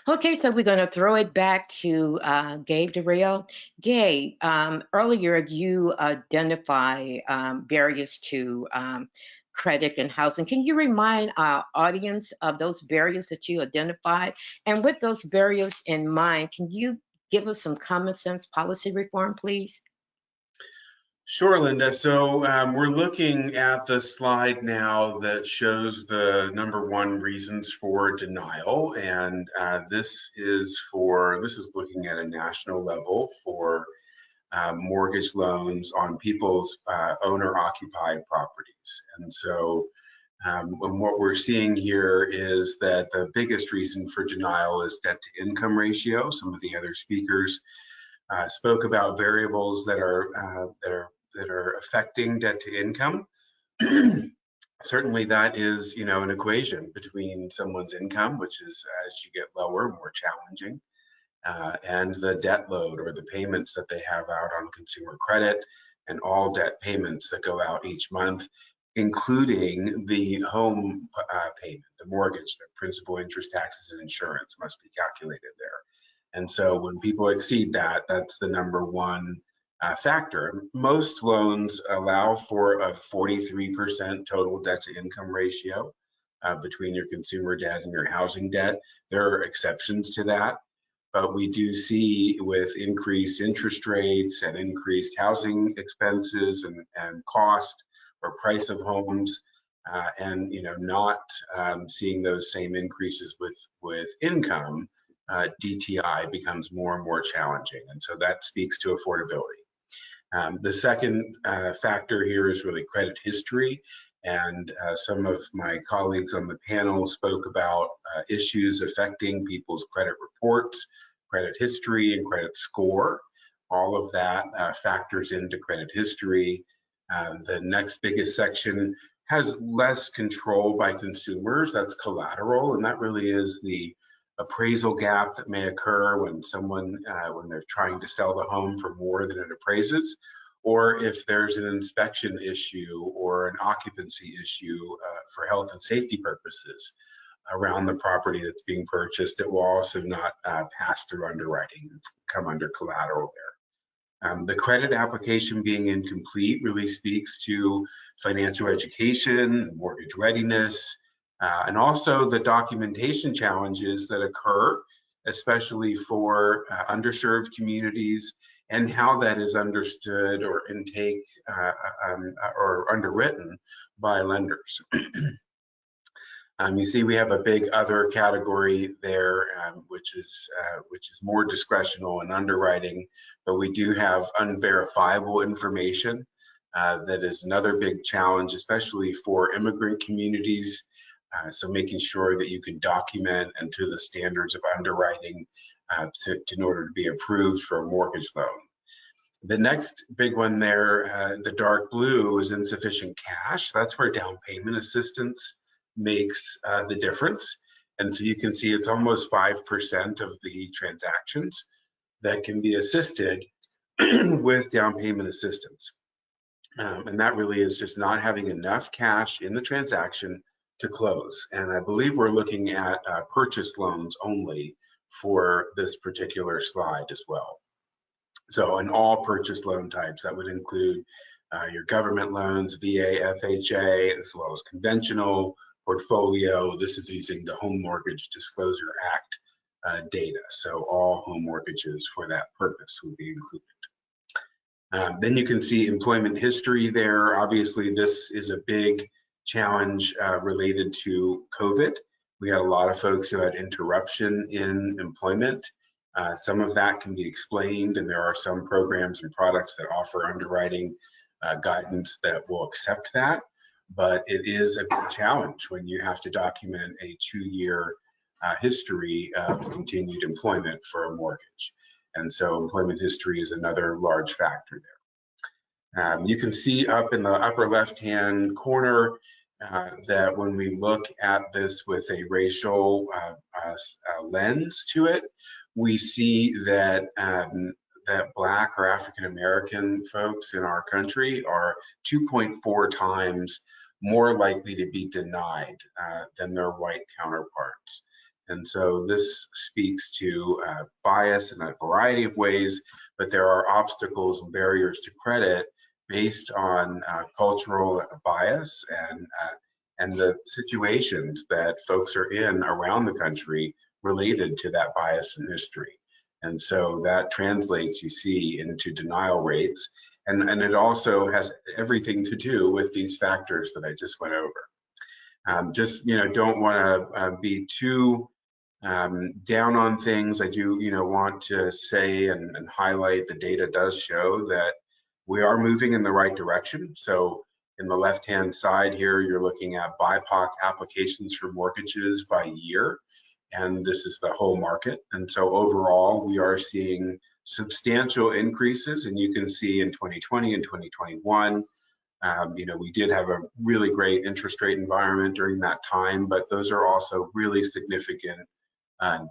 Okay, so we're going to throw it back to Gabe Darrell. Gabe, earlier you identify barriers to credit and housing. Can you remind our audience of those barriers that you identified? And with those barriers in mind, can you give us some common sense policy reform, please? Sure, Linda. So we're looking at the slide now that shows the #1 reasons for denial, and this is looking at a national level for mortgage loans on people's owner-occupied properties. And so what we're seeing here is that the biggest reason for denial is debt-to-income ratio. Some of the other speakers spoke about variables that are affecting debt to income. Certainly that is, an equation between someone's income, which is, as you get lower, more challenging, and the debt load or the payments that they have out on consumer credit and all debt payments that go out each month, including the home payment, the mortgage, the principal, interest, taxes, and insurance must be calculated there. And so when people exceed that, that's the #1 factor. Most loans allow for a 43% total debt to income ratio between your consumer debt and your housing debt. There are exceptions to that, but we do see with increased interest rates and increased housing expenses and cost or price of homes, and not seeing those same increases with income, DTI becomes more and more challenging, and so that speaks to affordability. The second factor here is really credit history, and some of my colleagues on the panel spoke about issues affecting people's credit reports, credit history, and credit score. All of that factors into credit history. The next biggest section has less control by consumers. That's collateral, and that really is the appraisal gap that may occur when when they're trying to sell the home for more than it appraises, or if there's an inspection issue or an occupancy issue for health and safety purposes around the property that's being purchased. It will also not pass through underwriting and come under collateral there. The credit application being incomplete really speaks to financial education, mortgage readiness, and also the documentation challenges that occur, especially for underserved communities, and how that is understood or intake or underwritten by lenders. You see we have a big other category there, which is more discretional and underwriting, but we do have unverifiable information. That is another big challenge, especially for immigrant communities. So making sure that you can document and to the standards of underwriting in order to be approved for a mortgage loan. The next big one there, the dark blue, is insufficient cash. That's where down payment assistance makes the difference. And so you can see it's almost 5% of the transactions that can be assisted with down payment assistance. And that really is just not having enough cash in the transaction to close. And I believe we're looking at purchase loans only for this particular slide as well. So in all purchase loan types, that would include your government loans, VA, FHA, as well as conventional, portfolio. This is using the Home Mortgage Disclosure Act data. So all home mortgages for that purpose would be included. Then you can see employment history there. Obviously, this is a big challenge related to COVID. We had a lot of folks who had interruption in employment. Some of that can be explained, and there are some programs and products that offer underwriting guidance that will accept that. But it is a big challenge when you have to document a 2-year history of continued employment for a mortgage. And so employment history is another large factor there. You can see up in the upper left-hand corner that when we look at this with a racial lens to it, we see that that Black or African American folks in our country are 2.4 times more likely to be denied than their white counterparts. And so this speaks to bias in a variety of ways, but there are obstacles and barriers to credit based on cultural bias and the situations that folks are in around the country related to that bias in history. And so that translates, you see, into denial rates. And it also has everything to do with these factors that I just went over. Just, don't want to be too down on things. I do, want to say and highlight the data does show that we are moving in the right direction. So in the left-hand side here, you're looking at BIPOC applications for mortgages by year, and this is the whole market. And so overall, we are seeing substantial increases, and you can see in 2020 and 2021, we did have a really great interest rate environment during that time, but those are also really significant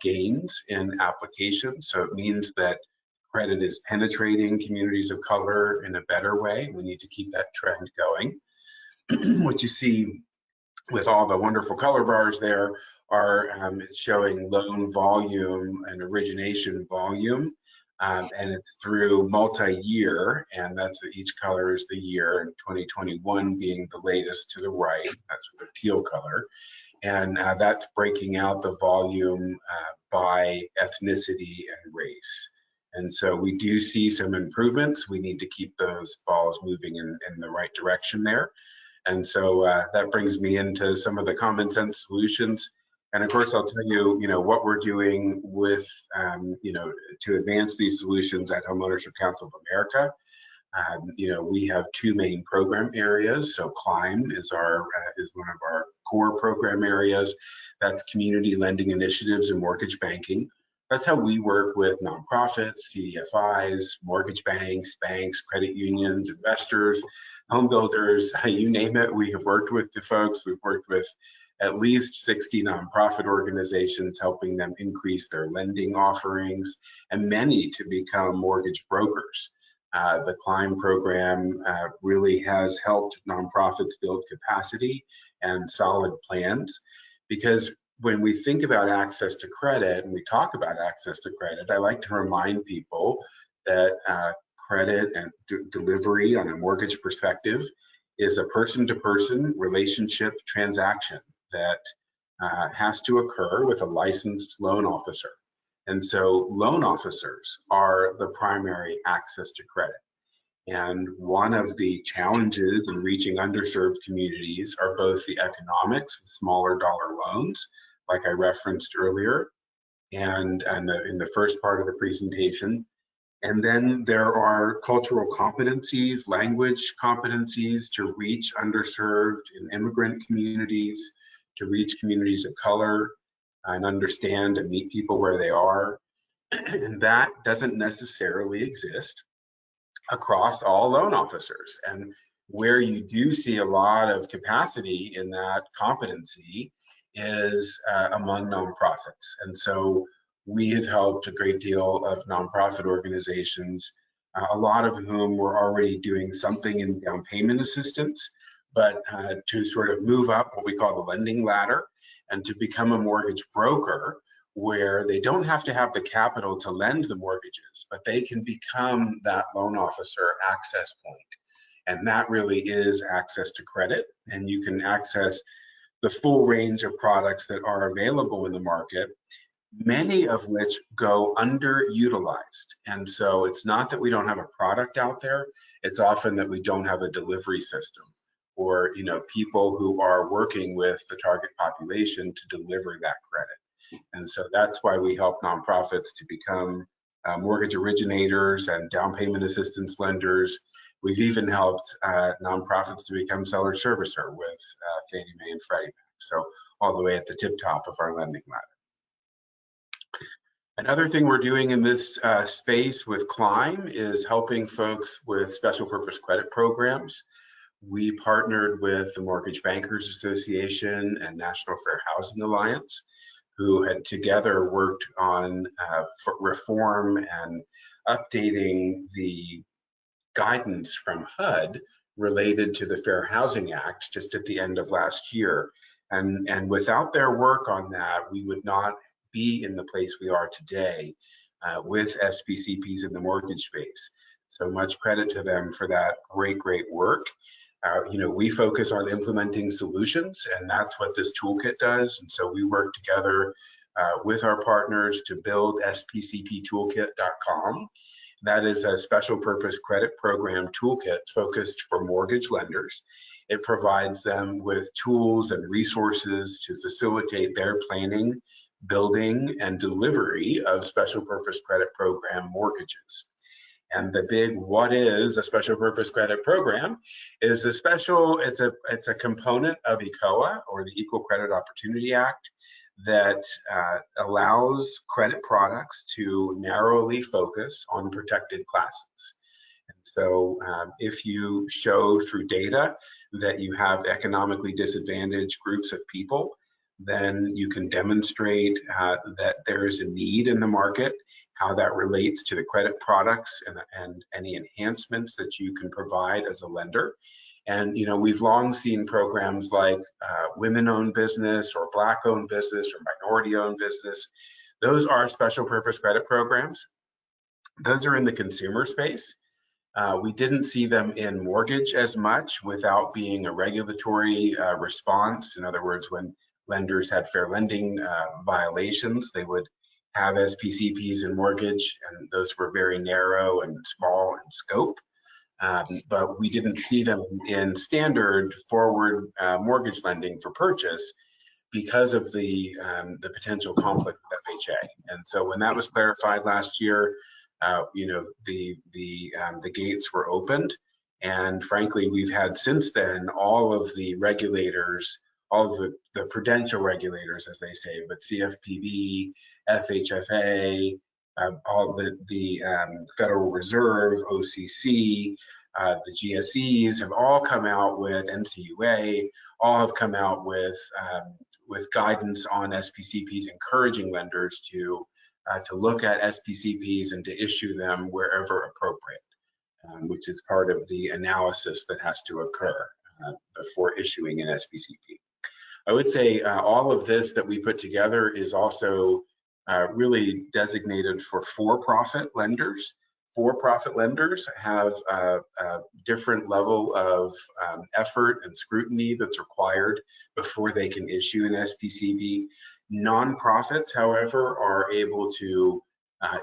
gains in applications. So it means that credit is penetrating communities of color in a better way. We need to keep that trend going. What you see with all the wonderful color bars there are showing loan volume and origination volume. And it's through multi-year, and that's each color is the year, and 2021 being the latest to the right. That's the teal color. And that's breaking out the volume by ethnicity and race. And so we do see some improvements. We need to keep those balls moving in the right direction there. And so that brings me into some of the common sense solutions. And of course, I'll tell you, what we're doing with, to advance these solutions at Homeownership Council of America. We have two main program areas. So CLIMB is one of our core program areas. That's community lending initiatives and mortgage banking. That's how we work with nonprofits, CDFIs, mortgage banks, credit unions, investors, home builders, you name it. We have worked with the folks. We've worked with at least 60 nonprofit organizations, helping them increase their lending offerings, and many to become mortgage brokers. The CLIMB program really has helped nonprofits build capacity and solid plans, because when we think about access to credit and we talk about access to credit, I like to remind people that credit and delivery on a mortgage perspective is a person-to-person relationship transaction that has to occur with a licensed loan officer. And so loan officers are the primary access to credit. And one of the challenges in reaching underserved communities are both the economics with smaller dollar loans, like I referenced earlier, and in the first part of the presentation. And then there are cultural competencies, language competencies to reach underserved and immigrant communities, to reach communities of color and understand and meet people where they are. And that doesn't necessarily exist across all loan officers. And where you do see a lot of capacity in that competency is among nonprofits. And so we have helped a great deal of nonprofit organizations, a lot of whom were already doing something in down payment assistance, but to sort of move up what we call the lending ladder and to become a mortgage broker, where they don't have to have the capital to lend the mortgages, but they can become that loan officer access point. And that really is access to credit. And you can access the full range of products that are available in the market, many of which go underutilized. And so it's not that we don't have a product out there, it's often that we don't have a delivery system, or people who are working with the target population to deliver that credit. And so that's why we help nonprofits to become mortgage originators and down payment assistance lenders. We've even helped nonprofits to become seller servicer with Fannie Mae and Freddie Mac. So all the way at the tip top of our lending ladder. Another thing we're doing in this space with CLIMB is helping folks with special purpose credit programs. We partnered with the Mortgage Bankers Association and National Fair Housing Alliance, who had together worked on reform and updating the guidance from HUD related to the Fair Housing Act just at the end of last year. And without their work on that, we would not be in the place we are today with SPCPs in the mortgage space. So much credit to them for that great work. We focus on implementing solutions, and that's what this toolkit does. And so we work together with our partners to build spcptoolkit.com. That is a special purpose credit program toolkit focused for mortgage lenders. It provides them with tools and resources to facilitate their planning, building, and delivery of special purpose credit program mortgages. And the big what is a special purpose credit program is it's a component of ECOA, or the Equal Credit Opportunity Act, that allows credit products to narrowly focus on protected classes. And so if you show through data that you have economically disadvantaged groups of people, then you can demonstrate that there is a need in the market, how that relates to the credit products and any enhancements that you can provide as a lender. And we've long seen programs like women-owned business or Black-owned business or minority-owned business. Those are special purpose credit programs. Those are in the consumer space. We didn't see them in mortgage as much without being a regulatory response. In other words, when lenders had fair lending violations, they would have SPCPs in mortgage, and those were very narrow and small in scope. But we didn't see them in standard forward mortgage lending for purchase because of the potential conflict with FHA. And so when that was clarified last year, the gates were opened, and frankly, we've had since then all of the regulators, all of the prudential regulators, as they say, but CFPB, FHFA, all the Federal Reserve, OCC, the GSEs have all come out with, NCUA, all have come out with guidance on SPCPs, encouraging lenders to look at SPCPs and to issue them wherever appropriate, which is part of the analysis that has to occur before issuing an SPCP. I would say all of this that we put together is also really designated for for-profit lenders. For-profit lenders have a different level of effort and scrutiny that's required before they can issue an SPCP. Nonprofits, however, are able to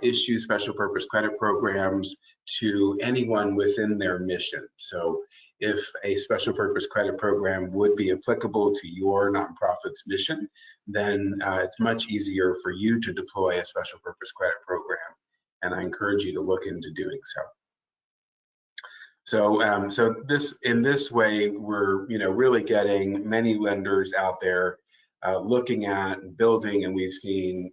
issue special purpose credit programs to anyone within their mission. So if a special purpose credit program would be applicable to your nonprofit's mission, then it's much easier for you to deploy a special purpose credit program. And I encourage you to look into doing so. So in this way, we're really getting many lenders out there looking at and building, and we've seen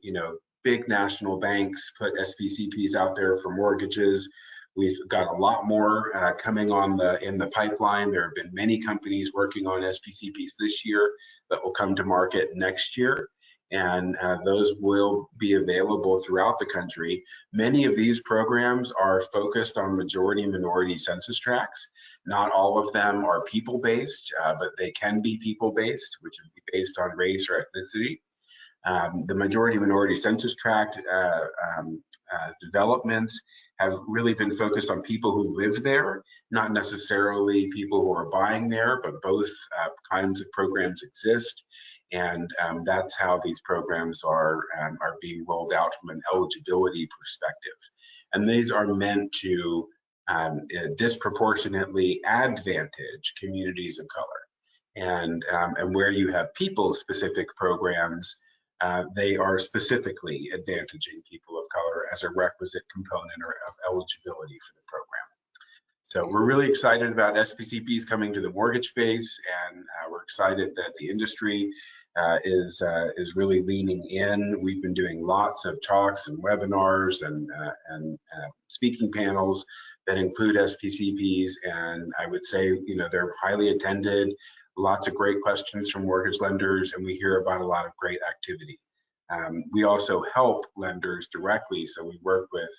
big national banks put SPCPs out there for mortgages. We've got a lot more coming in the pipeline. There have been many companies working on SPCPs this year that will come to market next year, and those will be available throughout the country. Many of these programs are focused on majority and minority census tracts. Not all of them are people-based, but they can be people-based, which would be based on race or ethnicity. The majority minority census tract developments have really been focused on people who live there, not necessarily people who are buying there, but both kinds of programs exist. And that's how these programs are being rolled out from an eligibility perspective. And these are meant to disproportionately advantage communities of color. And where you have people-specific programs, they are specifically advantaging people of color as a requisite component of eligibility for the program. So we're really excited about SPCPs coming to the mortgage space, and we're excited that the industry is really leaning in. We've been doing lots of talks and webinars and speaking panels that include SPCPs, and I would say they're highly attended. Lots of great questions from mortgage lenders, and we hear about a lot of great activity. We also help lenders directly, so we work with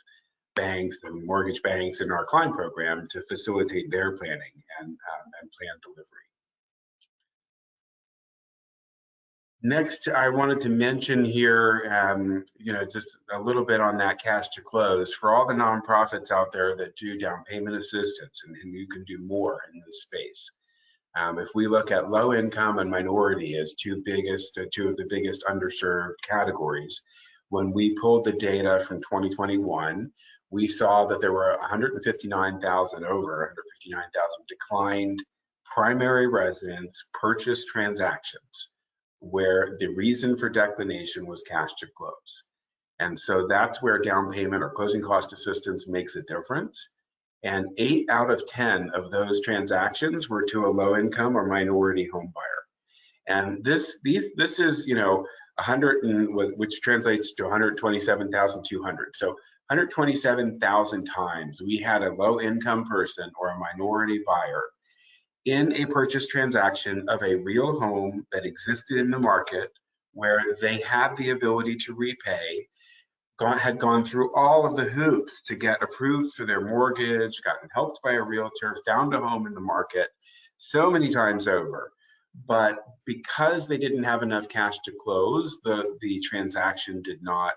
banks and mortgage banks in our client program to facilitate their planning and plan delivery. Next, I wanted to mention here, just a little bit on that cash to close for all the nonprofits out there that do down payment assistance, and you can do more in this space. If we look at low income and minority as two of the biggest underserved categories, when we pulled the data from 2021, we saw that there were 159,000 declined primary residence purchase transactions where the reason for declination was cash to close. And so that's where down payment or closing cost assistance makes a difference. And 8 out of 10 of those transactions were to a low income or minority home buyer. And this is, 100, which translates to 127,200. So 127,000 times we had a low income person or a minority buyer in a purchase transaction of a real home that existed in the market where they had the ability to repay, had gone through all of the hoops to get approved for their mortgage, gotten helped by a realtor, found a home in the market so many times over. But because they didn't have enough cash to close, the transaction did not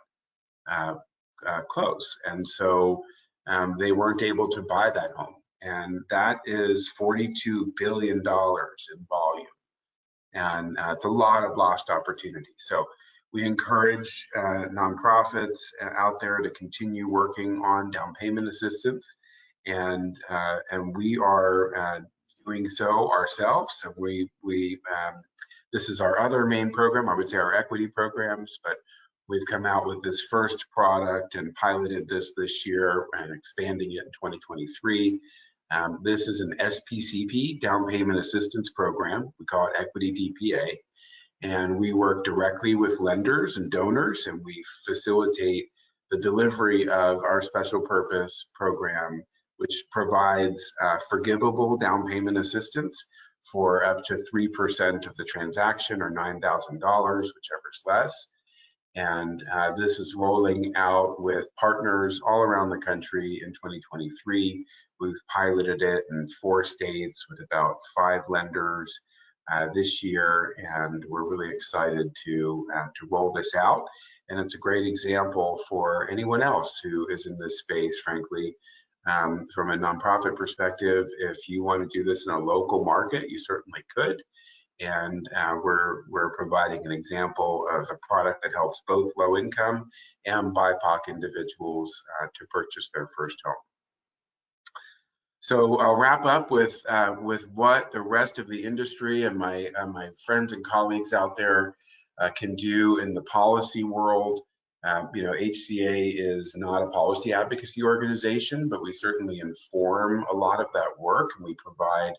close. And so they weren't able to buy that home. And that is $42 billion in volume. And it's a lot of lost opportunity. So we encourage nonprofits out there to continue working on down payment assistance. And we are doing so ourselves. So this is our other main program, I would say our equity programs, but we've come out with this first product and piloted this year and expanding it in 2023. This is an SPCP, down payment assistance program. We call it Equity DPA. And we work directly with lenders and donors, and we facilitate the delivery of our special purpose program, which provides forgivable down payment assistance for up to 3% of the transaction or $9,000, whichever's less. And this is rolling out with partners all around the country in 2023. We've piloted it in 4 states with about 5 lenders this year, and we're really excited to roll this out. And it's a great example for anyone else who is in this space, frankly. From a nonprofit perspective, if you want to do this in a local market, you certainly could. And we're providing an example of a product that helps both low income and BIPOC individuals to purchase their first home. So I'll wrap up with what the rest of the industry and my friends and colleagues out there can do in the policy world. HCA is not a policy advocacy organization, but we certainly inform a lot of that work, and we provide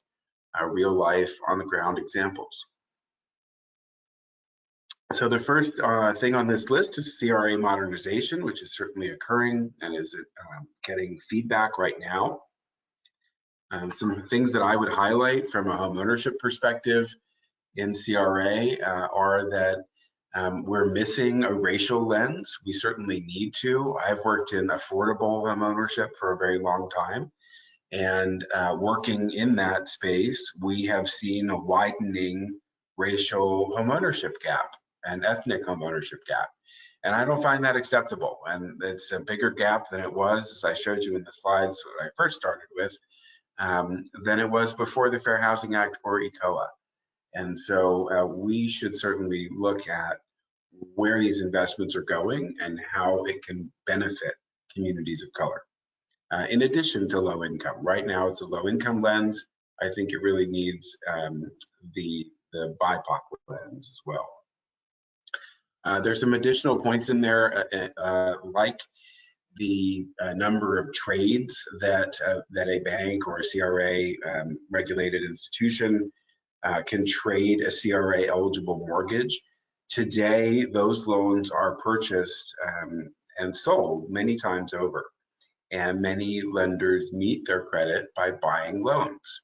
real life on the ground examples. So the first thing on this list is CRA modernization, which is certainly occurring and is getting feedback right now. Some things that I would highlight from a homeownership perspective in CRA are that we're missing a racial lens. We certainly need to. I've worked in affordable homeownership for a very long time. And working in that space, we have seen a widening racial homeownership gap and ethnic homeownership gap. And I don't find that acceptable. And it's a bigger gap than it was, as I showed you in the slides that I first started with, than it was before the Fair Housing Act or ECOA. And so we should certainly look at where these investments are going and how it can benefit communities of color. In addition to low income. Right now it's a low income lens. I think it really needs the BIPOC lens as well. There's some additional points in there like the number of trades that a bank or a CRA regulated institution can trade a CRA eligible mortgage. Today, those loans are purchased and sold many times over. And many lenders meet their credit by buying loans.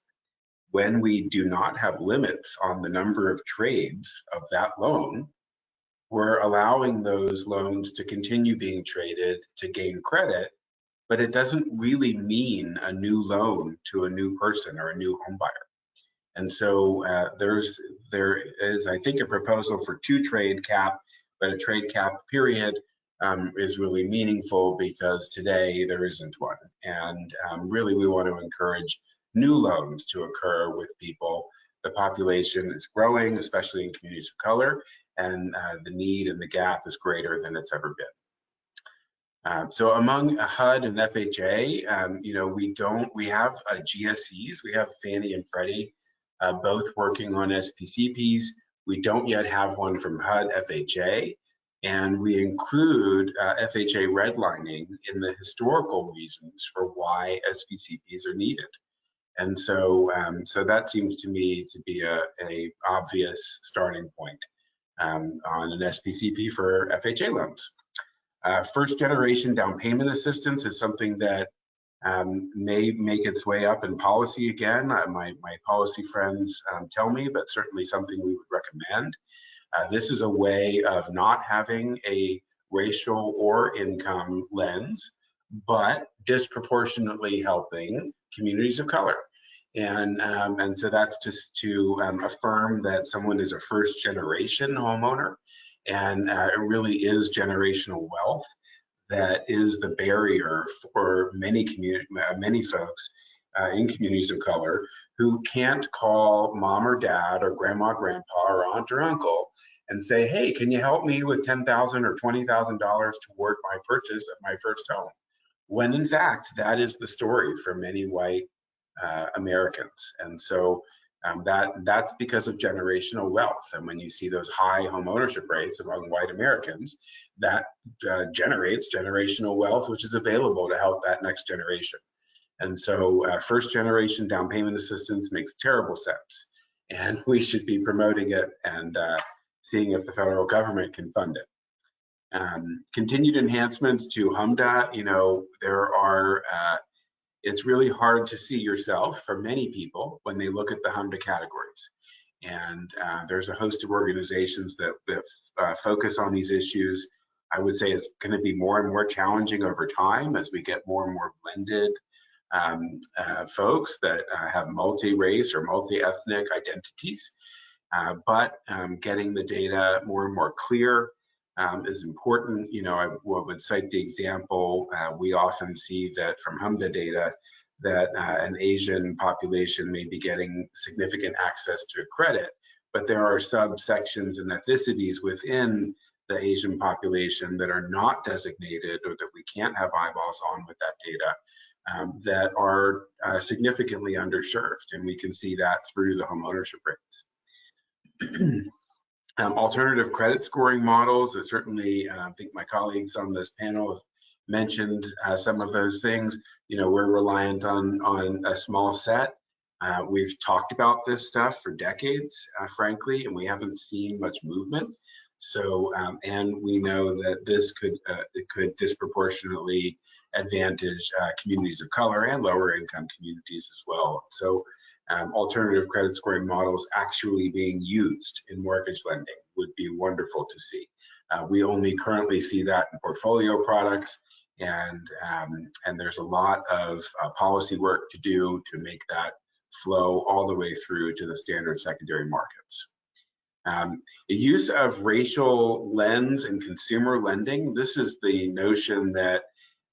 When we do not have limits on the number of trades of that loan, we're allowing those loans to continue being traded to gain credit, but it doesn't really mean a new loan to a new person or a new home buyer. And so there is, I think, a proposal for 2 trade cap, but a trade cap period is really meaningful because today there isn't one. And really we want to encourage new loans to occur with people. The population is growing, especially in communities of color, and the need and the gap is greater than it's ever been. So among HUD and FHA, you know, we have GSEs, we have Fannie and Freddie, both working on SPCPs. We don't yet have one from HUD FHA, and we include FHA redlining in the historical reasons for why SPCPs are needed. And so, so that seems to me to be a obvious starting point on an SPCP for FHA loans. First generation down payment assistance is something that may make its way up in policy again. My policy friends tell me, but certainly something we would recommend. This is a way of not having a racial or income lens, but disproportionately helping communities of color. And so that's just to affirm that someone is a first generation homeowner, and it really is generational wealth that is the barrier for many folks in communities of color who can't call mom or dad or grandma, grandpa, or aunt or uncle and say, hey, can you help me with $10,000 or $20,000 toward my purchase of my first home? When in fact, that is the story for many white Americans. And so that's because of generational wealth. And when you see those high home ownership rates among white Americans, that generates generational wealth, which is available to help that next generation. And so first generation down payment assistance makes terrible sense. And we should be promoting it and seeing if the federal government can fund it. Continued enhancements to HMDA, you know, there are, it's really hard to see yourself for many people when they look at the HMDA categories. And there's a host of organizations that focus on these issues. I would say it's going to be more and more challenging over time as we get more and more blended folks that have multi-race or multi-ethnic identities. But getting the data more and more clear is important. You know, I would cite the example, we often see that from HMDA data that an Asian population may be getting significant access to credit, but there are subsections and ethnicities within the Asian population that are not designated or that we can't have eyeballs on with that data that are significantly underserved. And we can see that through the home ownership rates. Alternative credit scoring models, certainly I think my colleagues on this panel have mentioned some of those things. You know, we're reliant on a small set. We've talked about this stuff for decades, frankly, and we haven't seen much movement. So, and we know that this could disproportionately advantage communities of color and lower income communities as well. So alternative credit scoring models actually being used in mortgage lending would be wonderful to see. We only currently see that in portfolio products, and there's a lot of policy work to do to make that flow all the way through to the standard secondary markets. The use of racial lens in consumer lending, this is the notion that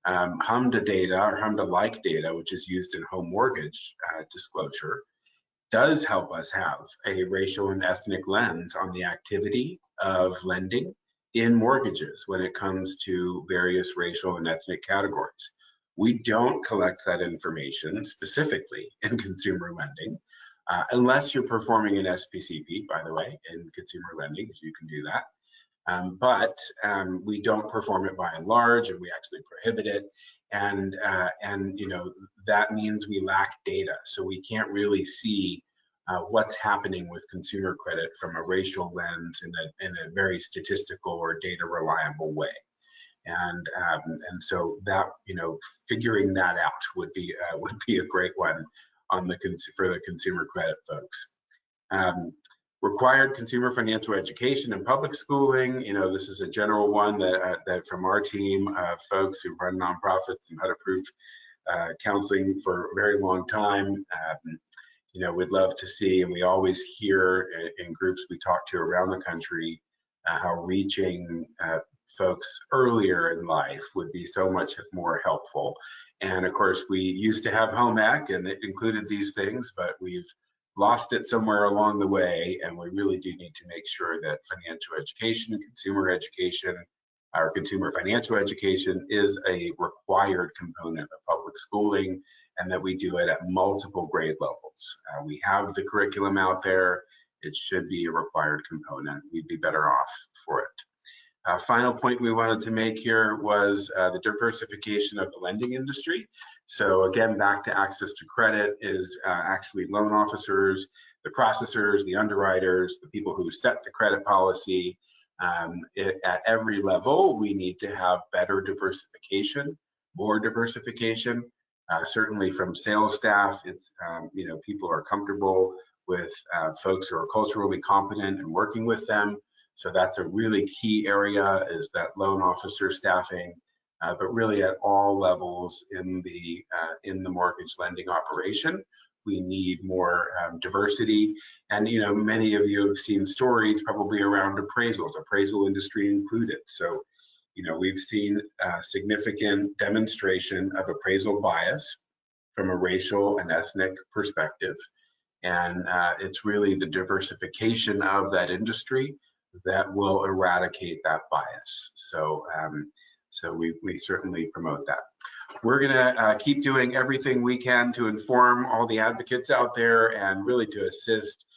HMDA data or HMDA-like data, which is used in home mortgage disclosure, does help us have a racial and ethnic lens on the activity of lending in mortgages when it comes to various racial and ethnic categories. We don't collect that information specifically in consumer lending, unless you're performing an SPCP, by the way, in consumer lending, you can do that. But we don't perform it by and large, and we actually prohibit it. And you know, that means we lack data, so we can't really see what's happening with consumer credit from a racial lens in a very statistical or data reliable way. And so that, you know, figuring that out would be a great one on the for the consumer credit folks. Required consumer financial education and public schooling. You know, this is a general one that from our team of folks who run nonprofits and HUD approved counseling for a very long time. we'd love to see, and we always hear in groups we talk to around the country, how reaching folks earlier in life would be so much more helpful. And of course, we used to have home ec, and it included these things, but we've lost it somewhere along the way, and we really do need to make sure that financial education, consumer education, our consumer financial education is a required component of public schooling, and that we do it at multiple grade levels. We have the curriculum out there. It should be a required component. We'd be better off for it. Final point we wanted to make here was the diversification of the lending industry. So again, back to access to credit is actually loan officers, the processors, the underwriters, the people who set the credit policy. At every level, we need to have better diversification, more diversification. Certainly from sales staff, it's, people are comfortable with folks who are culturally competent and working with them. So that's a really key area, is that loan officer staffing, but really at all levels in the mortgage lending operation, we need more diversity. And many of you have seen stories probably around appraisals, appraisal industry included. So we've seen significant demonstration of appraisal bias from a racial and ethnic perspective. And it's really the diversification of that industry that will eradicate that bias. So, we certainly promote that. We're gonna keep doing everything we can to inform all the advocates out there, and really to assist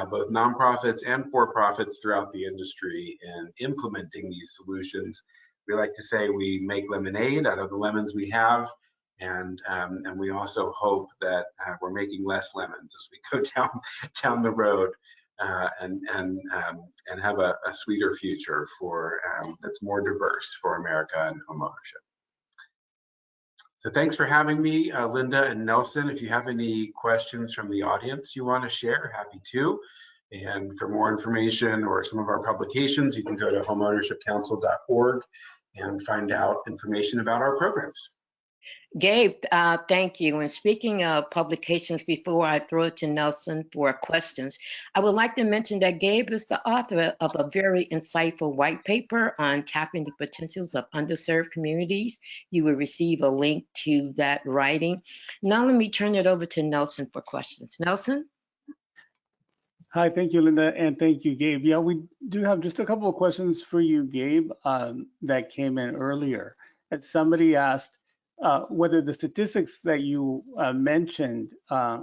both nonprofits and for-profits throughout the industry in implementing these solutions. We like to say we make lemonade out of the lemons we have, and we also hope that we're making less lemons as we go down the road, and have a sweeter future for that's more diverse for America and homeownership. So thanks for having me, Linda and Nelson. If you have any questions from the audience you want to share, happy to. And for more information or some of our publications, you can go to homeownershipcouncil.org and find out information about our programs. Gabe, thank you. And speaking of publications, before I throw it to Nelson for questions, I would like to mention that Gabe is the author of a very insightful white paper on tapping the potentials of underserved communities. You will receive a link to that writing. Now let me turn it over to Nelson for questions. Nelson? Hi, thank you, Linda, and thank you, Gabe. Yeah, we do have just a couple of questions for you, Gabe, that came in earlier. And somebody asked, whether the statistics that you mentioned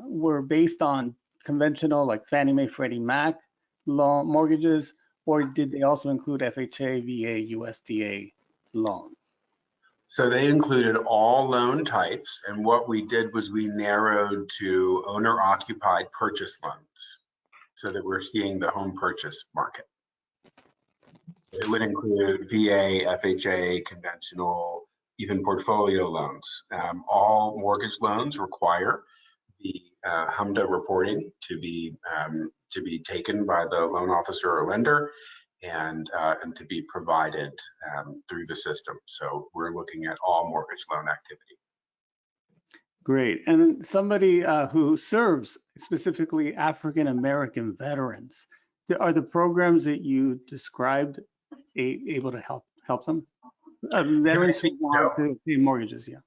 were based on conventional, like Fannie Mae, Freddie Mac loan mortgages, or did they also include FHA, VA, USDA loans? So they included all loan types, and what we did was we narrowed to owner-occupied purchase loans, so that we're seeing the home purchase market. It would include VA, FHA, conventional, even portfolio loans. All mortgage loans require the HMDA reporting to be taken by the loan officer or lender, and to be provided through the system. So we're looking at all mortgage loan activity. Great. And somebody who serves specifically African American veterans, are the programs that you described able to help them? Veterans who want to pay mortgages, yeah.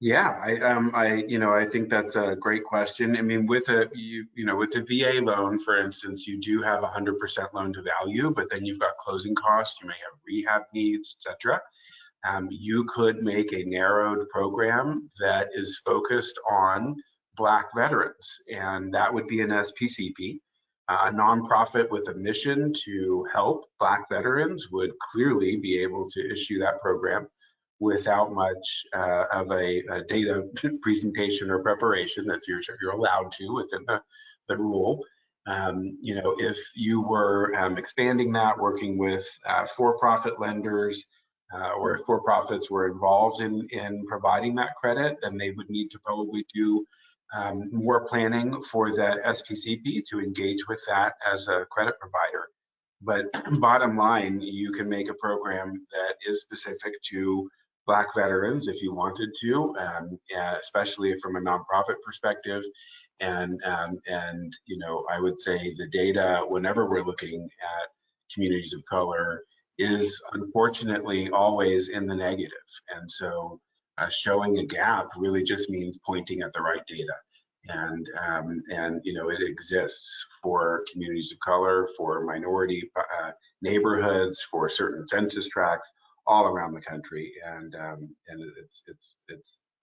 Yeah, I think that's a great question. I mean, with a VA loan, for instance, you do have 100% loan to value, but then you've got closing costs, you may have rehab needs, etc. You could make a narrowed program that is focused on Black veterans, and that would be an SPCP. A nonprofit with a mission to help Black veterans would clearly be able to issue that program without much of a data presentation or preparation that you're allowed to within the rule. If you were expanding that, working with for-profit lenders, or if for-profits were involved in providing that credit, then they would need to probably do more planning for the SPCP to engage with that as a credit provider. But bottom line, you can make a program that is specific to Black veterans if you wanted to, especially from a nonprofit perspective. And you know, I would say the data, whenever we're looking at communities of color, is unfortunately always in the negative. And so showing a gap really just means pointing at the right data. And you know, it exists for communities of color, for minority neighborhoods, for certain census tracts all around the country, and it's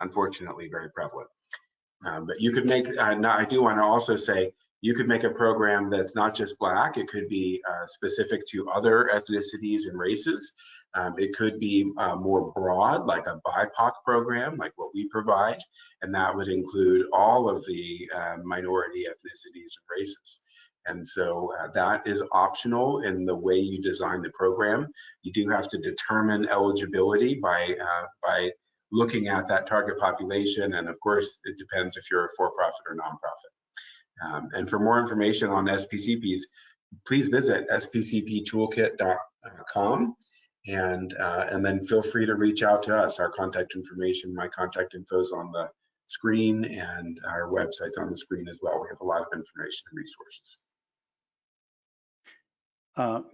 unfortunately very prevalent. But you could make, I do want to also say, you could make a program that's not just Black. It could be specific to other ethnicities and races. It could be more broad, like a BIPOC program, like what we provide, and that would include all of the minority ethnicities and races. And so that is optional in the way you design the program. You do have to determine eligibility by looking at that target population, and of course, it depends if you're a for-profit or nonprofit. And for more information on SPCPs, please visit spcptoolkit.com, and then feel free to reach out to us. Our contact information, my contact info is on the screen, and our website's on the screen as well. We have a lot of information and resources.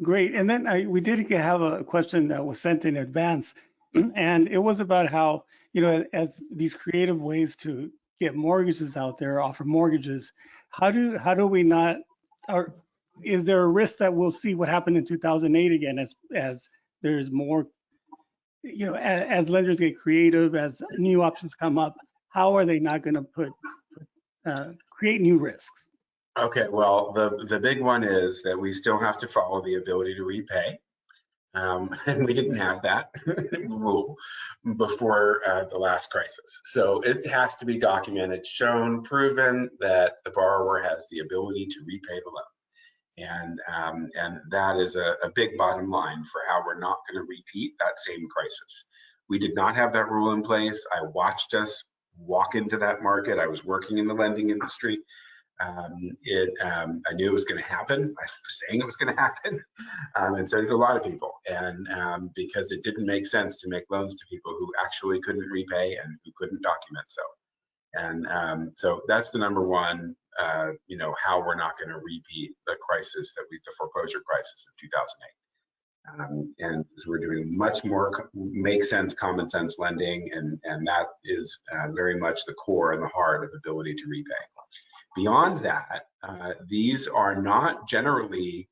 Great. And then we did have a question that was sent in advance, and it was about how, you know, as these creative ways to get mortgages out there, offer mortgages, how do we not, or is there a risk that we'll see what happened in 2008 again, as there's more, you know, as lenders get creative, as new options come up, how are they not going to create new risks? Okay, well, the big one is that we still have to follow the ability to repay. And we didn't have that rule before the last crisis. So it has to be documented, shown, proven that the borrower has the ability to repay the loan. And that is a big bottom line for how we're not going to repeat that same crisis. We did not have that rule in place. I watched us walk into that market. I was working in the lending industry. I knew it was going to happen. I was saying it was going to happen, and so did a lot of people. And because it didn't make sense to make loans to people who actually couldn't repay and who couldn't document so. And so that's the number one, you know, how we're not going to repeat the crisis the foreclosure crisis of 2008. And we're doing much more make sense, common sense lending, and that is very much the core and the heart of ability to repay. Beyond that, these are not generally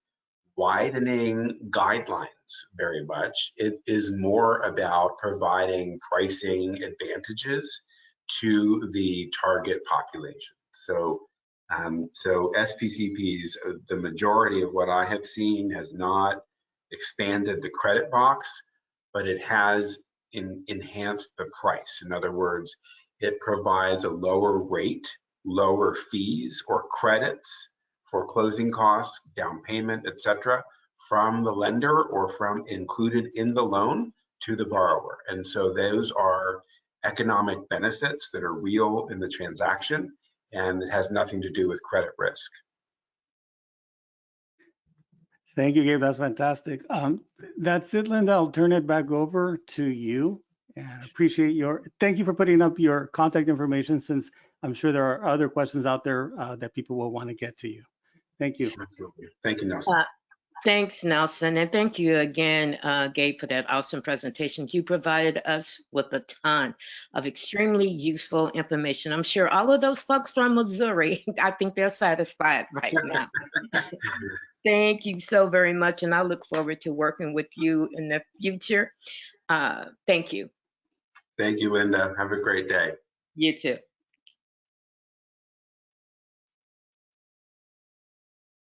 widening guidelines very much. It is more about providing pricing advantages to the target population. So SPCPs, the majority of what I have seen has not expanded the credit box, but it has enhanced the price. In other words, it provides a lower rate, lower fees or credits for closing costs, down payment, etc., from the lender or from included in the loan to the borrower. And so those are economic benefits that are real in the transaction, and it has nothing to do with credit risk. Thank you, Gabe. That's fantastic. That's it, Linda. I'll turn it back over to you. And appreciate thank you for putting up your contact information, since I'm sure there are other questions out there that people will want to get to you. Thank you. Absolutely. Thank you, Nelson. Thanks, Nelson. And thank you again, Gabe, for that awesome presentation. You provided us with a ton of extremely useful information. I'm sure all of those folks from Missouri, I think they're satisfied right now. Thank you so very much. And I look forward to working with you in the future. Thank you. Thank you, Linda. Have a great day. You too.